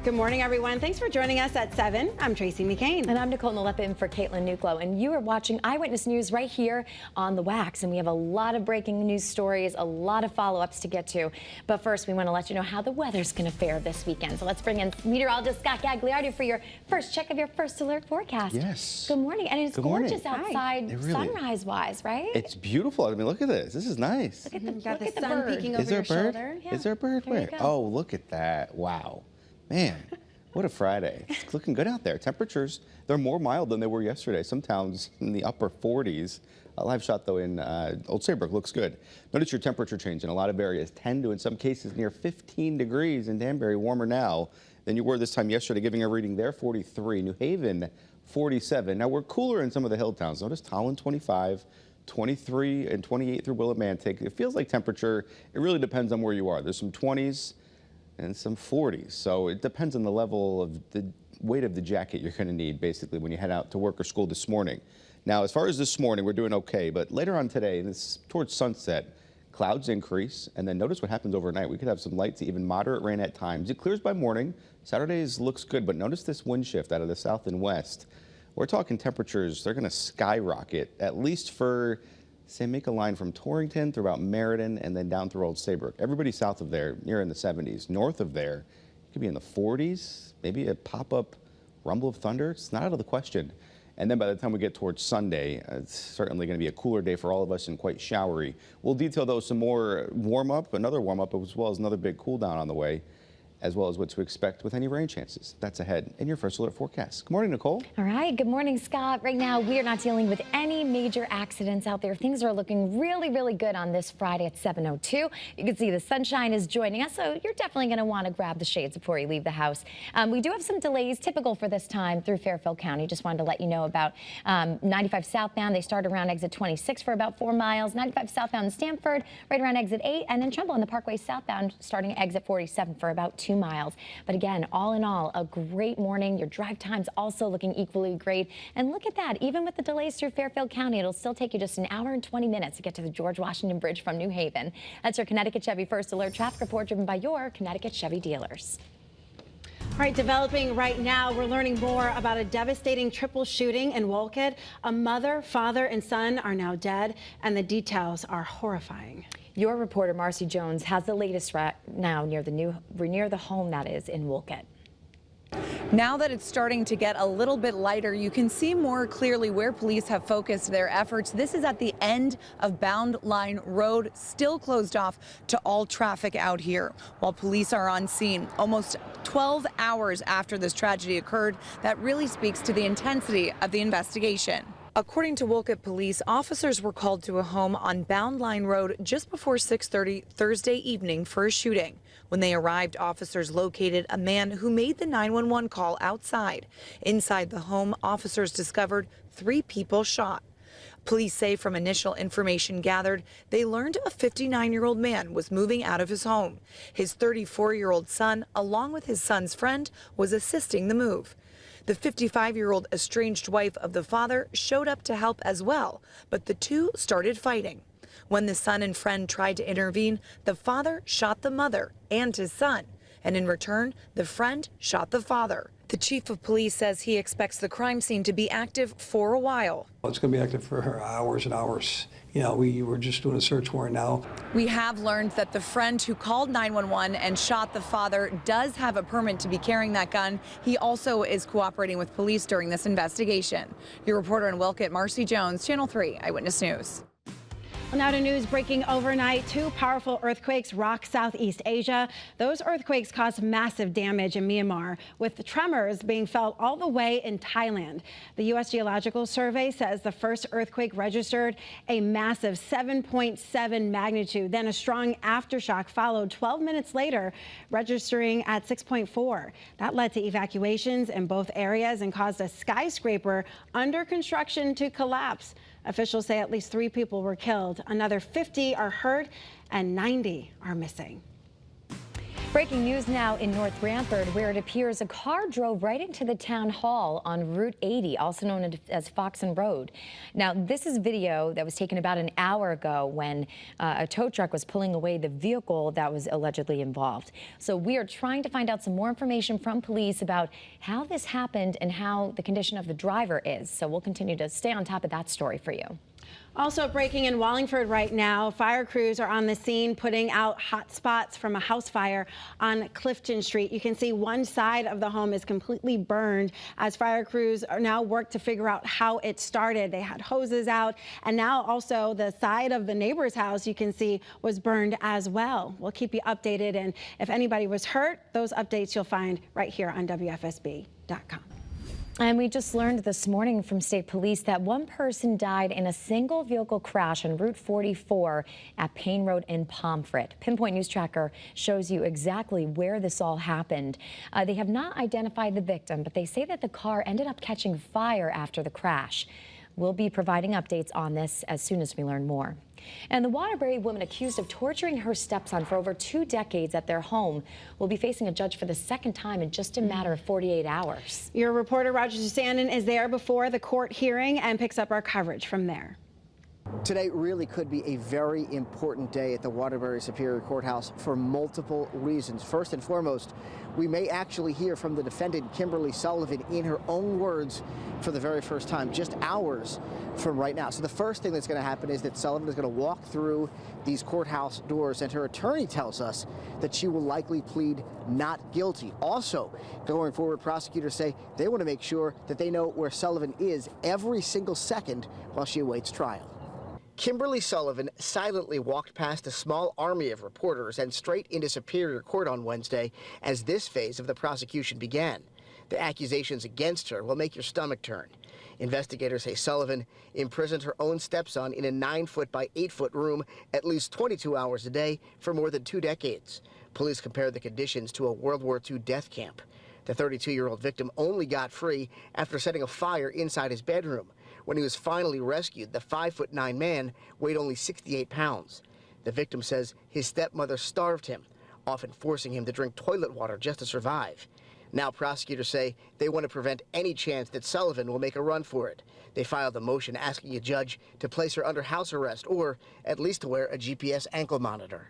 Good morning, everyone. Thanks for joining us at 7. I'm Tracey McCain. And I'm Nicole Nalepa in for Caitlin Nuklo. And you are watching Eyewitness News right here on the Wax. And we have a lot of breaking news stories, a lot of follow-ups to get to. But first, we want to let you know how the weather's going to fare this weekend. So let's bring in meteorologist Scott Gagliardi for your first check of your first alert forecast. Yes. Good morning. And it's gorgeous outside, really, sunrise-wise, right? It's beautiful. I mean, look at this. This is nice. Look at the, got look the at the sun bird. peeking over Is there your a bird? shoulder. Yeah. Is there a bird? There you Where? go. Oh, look at that. Wow. Man, what a Friday. It's looking good out there. Temperatures, they're more mild than they were yesterday. Some towns in the upper 40s. A live shot, though, in Old Saybrook looks good. Notice your temperature change in a lot of areas. 10 to, in some cases, near 15 degrees in Danbury. Warmer now than you were this time yesterday, giving a reading there, 43. New Haven, 47. Now, we're cooler in some of the hill towns. Notice Tolland, 25. 23 and 28 through Willimantic. It feels like temperature, it really depends on where you are. There's some 20s and some 40s. So it depends on the level of the weight of the jacket you're going to need, basically, when you head out to work or school this morning. Now, as far as this morning, we're doing okay. But later on today, and it's towards sunset, clouds increase. And then notice what happens overnight. We could have some light to even moderate rain at times. It clears by morning. Saturdays looks good. But notice this wind shift out of the south and west. We're talking temperatures, they're going to skyrocket, at least for, say, make a line from Torrington through about Meriden and then down through Old Saybrook. Everybody south of there, near in the 70s. North of there, it could be in the 40s, maybe a pop-up rumble of thunder. It's not out of the question. And then by the time we get towards Sunday, it's certainly going to be a cooler day for all of us and quite showery. We'll detail, though, some more warm-up, another warm-up, as well as another big cool-down on the way, as well as what to expect with any rain chances. That's ahead in your first alert forecast. Good morning, Nicole. All right. Good morning, Scott. Right now, we are not dealing with any major accidents out there. Things are looking really, really good on this Friday at 7:02. You can see the sunshine is joining us, so you're definitely going to want to grab the shades before you leave the house. We do have some delays typical for this time through Fairfield County. Just wanted to let you know about 95 southbound. They start around exit 26 for about 4 miles. 95 southbound in Stamford, right around exit 8. And then Trumbull on the Parkway southbound starting at exit 47 for about 2 miles. But again, all in all, a great morning. Your drive time's also looking equally great. And look at that. Even with the delays through Fairfield County, it'll still take you just an hour and 20 minutes to get to the George Washington Bridge from New Haven. That's your Connecticut Chevy First Alert traffic report driven by your Connecticut Chevy dealers. All right, developing right now, we're learning more about a devastating triple shooting in Wolcott. A mother, father, and son are now dead, and the details are horrifying. Your reporter, Marcy Jones, has the latest right now near the home that is in Wolcott. Now that it's starting to get a little bit lighter, you can see more clearly where police have focused their efforts. This is at the end of Bound Line Road, still closed off to all traffic out here. While police are on scene almost 12 hours after this tragedy occurred, that really speaks to the intensity of the investigation. According to Wolcott Police, officers were called to a home on Bound Line Road just before 6:30 Thursday evening for a shooting. When they arrived, officers located a man who made the 911 call outside. Inside the home, officers discovered 3 people shot. Police say from initial information gathered, they learned a 59-year-old man was moving out of his home. His 34-year-old son, along with his son's friend, was assisting the move. The 55-year-old estranged wife of the father showed up to help as well, but the two started fighting. When the son and friend tried to intervene, the father shot the mother and his son, and in return, the friend shot the father. The chief of police says he expects the crime scene to be active for a while. It's going to be active for hours and hours. You know, we're just doing a search warrant now. We have learned that the friend who called 911 and shot the father does have a permit to be carrying that gun. He also is cooperating with police during this investigation. Your reporter in Wolcott, Marcy Jones, Channel 3 Eyewitness News. Well, now to news breaking overnight. 2 powerful earthquakes rock Southeast Asia. Those earthquakes caused massive damage in Myanmar, with the tremors being felt all the way in Thailand. The U.S. Geological Survey says the first earthquake registered a massive 7.7 magnitude. Then a strong aftershock followed 12 minutes later, registering at 6.4. That led to evacuations in both areas and caused a skyscraper under construction to collapse. Officials say at least 3 people were killed. Another 50 are hurt and 90 are missing. Breaking news now in North Branford, where it appears a car drove right into the town hall on Route 80, also known as Foxen Road. Now, this is video that was taken about an hour ago when a tow truck was pulling away the vehicle that was allegedly involved. So we are trying to find out some more information from police about how this happened and how the condition of the driver is. So we'll continue to stay on top of that story for you. Also breaking in Wallingford right now, fire crews are on the scene putting out hot spots from a house fire on Clifton Street. You can see one side of the home is completely burned as fire crews are now work to figure out how it started. They had hoses out, and now also the side of the neighbor's house you can see was burned as well. We'll keep you updated, and if anybody was hurt, those updates you'll find right here on WFSB.com. And we just learned this morning from state police that one person died in a single vehicle crash on Route 44 at Payne Road in Pomfret. Pinpoint News Tracker shows you exactly where this all happened. They have not identified the victim, but they say that the car ended up catching fire after the crash. We'll be providing updates on this as soon as we learn more. And the Waterbury woman accused of torturing her stepson for over 2 decades at their home will be facing a judge for the second time in just a matter of 48 hours. Your reporter Roger Susanen is there before the court hearing and picks up our coverage from there. Today really could be a very important day at the Waterbury Superior Courthouse for multiple reasons. First and foremost, we may actually hear from the defendant, Kimberly Sullivan, in her own words for the very first time, just hours from right now. So the first thing that's going to happen is that Sullivan is going to walk through these courthouse doors, and her attorney tells us that she will likely plead not guilty. Also, going forward, prosecutors say they want to make sure that they know where Sullivan is every single second while she awaits trial. Kimberly Sullivan silently walked past a small army of reporters and straight into Superior Court on Wednesday as this phase of the prosecution began. The accusations against her will make your stomach turn. Investigators say Sullivan imprisoned her own stepson in a 9-foot by 8-foot room at least 22 hours a day for more than 2 decades. Police compared the conditions to a World War II death camp. The 32-year-old victim only got free after setting a fire inside his bedroom. When he was finally rescued, the 5'9" man weighed only 68 pounds. The victim says his stepmother starved him, often forcing him to drink toilet water just to survive. Now prosecutors say they want to prevent any chance that Sullivan will make a run for it. They filed a motion asking a judge to place her under house arrest or at least to wear a GPS ankle monitor.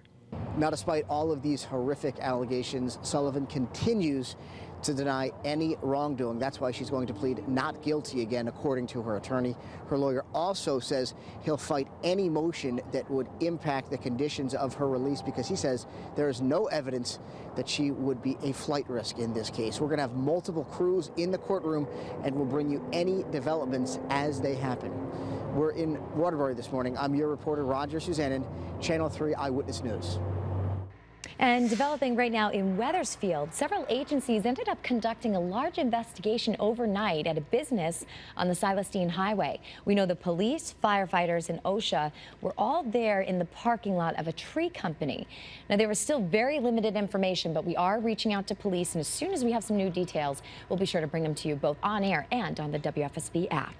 Now, despite all of these horrific allegations, Sullivan continues to deny any wrongdoing. That's why she's going to plead not guilty again, according to her attorney. Her lawyer also says he'll fight any motion that would impact the conditions of her release because he says there is no evidence that she would be a flight risk in this case. We're going to have multiple crews in the courtroom, and we'll bring you any developments as they happen. We're in Waterbury this morning. I'm your reporter, Roger Susanen, Channel 3 Eyewitness News. And developing right now in Wethersfield, several agencies ended up conducting a large investigation overnight at a business on the Silestine Highway. We know the police, firefighters, and OSHA were all there in the parking lot of a tree company. Now, there was still very limited information, but we are reaching out to police, and as soon as we have some new details, we'll be sure to bring them to you both on air and on the WFSB app.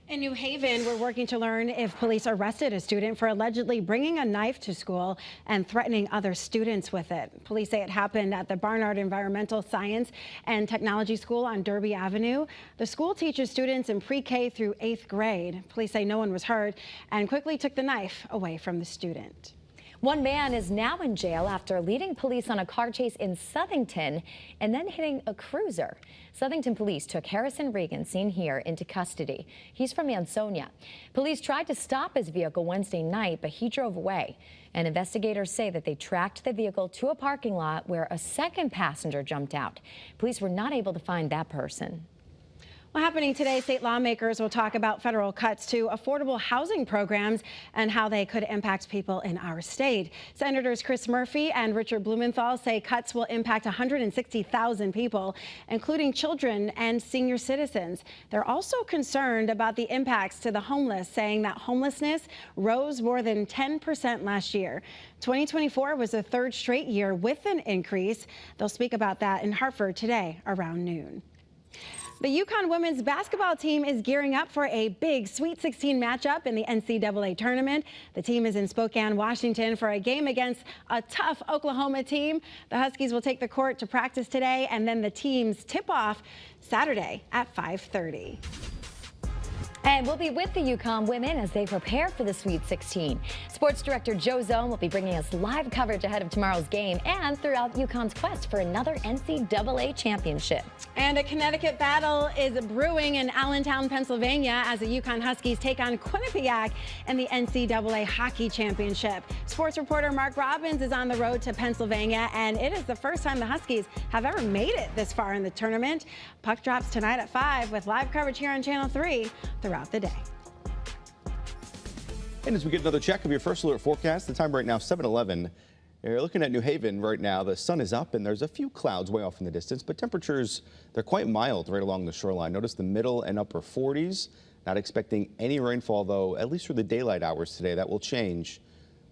In New Haven, we're working to learn if police arrested a student for allegedly bringing a knife to school and threatening other students with it. Police say it happened at the Barnard Environmental Science and Technology School on Derby Avenue. The school teaches students in pre-K through 8th grade. Police say no one was hurt and quickly took the knife away from the student. One man is now in jail after leading police on a car chase in Southington and then hitting a cruiser. Southington police took Harrison Regan, seen here, into custody. He's from Ansonia. Police tried to stop his vehicle Wednesday night, but he drove away. And investigators say that they tracked the vehicle to a parking lot where a second passenger jumped out. Police were not able to find that person. Well, happening today, state lawmakers will talk about federal cuts to affordable housing programs and how they could impact people in our state. Senators Chris Murphy and Richard Blumenthal say cuts will impact 160,000 people, including children and senior citizens. They're also concerned about the impacts to the homeless, saying that homelessness rose more than 10% last year. 2024 was the third straight year with an increase. They'll speak about that in Hartford today around noon. The UConn women's basketball team is gearing up for a big Sweet 16 matchup in the NCAA tournament. The team is in Spokane, Washington for a game against a tough Oklahoma team. The Huskies will take the court to practice today, and then the teams tip off Saturday at 5:30. And we'll be with the UConn women as they prepare for the Sweet 16. Sports Director Joe Zone will be bringing us live coverage ahead of tomorrow's game and throughout UConn's quest for another NCAA championship. And a Connecticut battle is brewing in Allentown, Pennsylvania, as the UConn Huskies take on Quinnipiac in the NCAA Hockey Championship. Sports reporter Mark Robbins is on the road to Pennsylvania, and it is the first time the Huskies have ever made it this far in the tournament. Puck drops tonight at 5 with live coverage here on Channel 3 throughout the day. And as we get another check of your first alert forecast, the time right now 7:11. You're looking at New Haven right now. The sun is up and there's a few clouds way off in the distance, but temperatures, they're quite mild right along the shoreline. Notice the middle and upper 40s. Not expecting any rainfall though, at least for the daylight hours today. That will change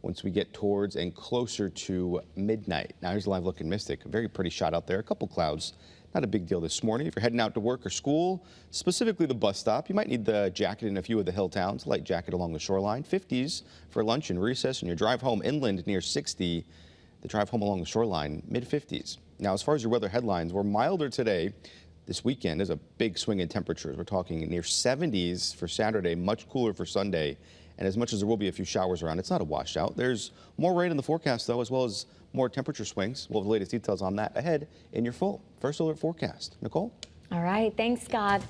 once we get towards and closer to midnight. Now here's a live look in Mystic. A very pretty shot out there. A couple clouds. Not a big deal this morning. If you're heading out to work or school, specifically the bus stop, you might need the jacket in a few of the hill towns, light jacket along the shoreline. 50s for lunch and recess, and your drive home inland near 60. The drive home along the shoreline, mid-50s. Now, as far as your weather headlines, we're milder today. This weekend is a big swing in temperatures. We're talking near 70s for Saturday, much cooler for Sunday. And as much as there will be a few showers around, it's not a washout. There's more rain in the forecast, though, as well as more temperature swings. We'll have the latest details on that ahead in your full First Alert forecast. Nicole? All right. Thanks, Scott.